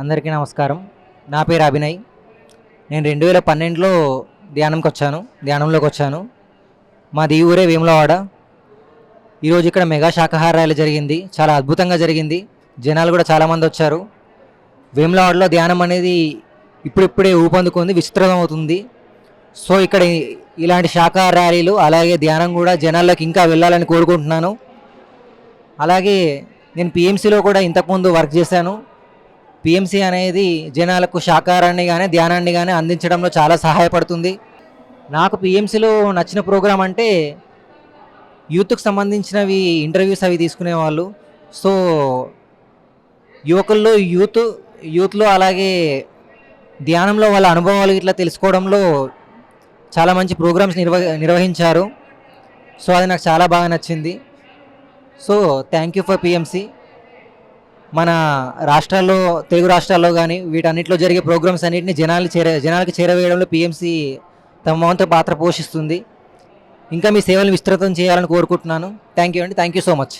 అందరికీ నమస్కారం. నా పేరు అభినయ్. నేను 2012లో ధ్యానంలోకి వచ్చాను. మాది ఈ ఊరే వేములవాడ. ఈరోజు ఇక్కడ మెగా శాకాహార ర్యాలీ జరిగింది. చాలా అద్భుతంగా జరిగింది. జనాలు కూడా చాలామంది వచ్చారు. వేములవాడలో ధ్యానం అనేది ఇప్పుడిప్పుడే ఊపందుకుంది, విస్తృతమవుతుంది. సో ఇక్కడ ఇలాంటి శాకాహార ర్యాలీలు అలాగే ధ్యానం కూడా జనాల్లోకి ఇంకా వెళ్ళాలని కోరుకుంటున్నాను. అలాగే నేను పిఎంసిలో కూడా ఇంతకుముందు వర్క్ చేశాను. పిఎంసి అనేది జనాలకు శాకాహారాన్ని కానీ ధ్యానాన్ని కానీ అందించడంలో చాలా సహాయపడుతుంది. నాకు పిఎంసిలో నచ్చిన ప్రోగ్రాం అంటే యూత్కి సంబంధించినవి ఇంటర్వ్యూస్ అవి తీసుకునేవాళ్ళు. సో యువకుల్లో యూత్లో అలాగే ధ్యానంలో వాళ్ళ అనుభవాలు ఇట్లా తెలుసుకోవడంలో చాలా మంచి ప్రోగ్రామ్స్ నిర్వహించారు. సో అది నాకు చాలా బాగా నచ్చింది. So thank you for PMC. మన రాష్ట్రాల్లో, తెలుగు రాష్ట్రాల్లో కానీ వీటన్నిటిలో జరిగే ప్రోగ్రామ్స్ అన్నింటినీ జనాలకి చేరవేయడంలో పిఎంసి తమ వంతు పాత్ర పోషిస్తుంది. ఇంకా మీ సేవలను విస్తృతం చేయాలని కోరుకుంటున్నాను. థ్యాంక్ యూ అండి. Thank you so much.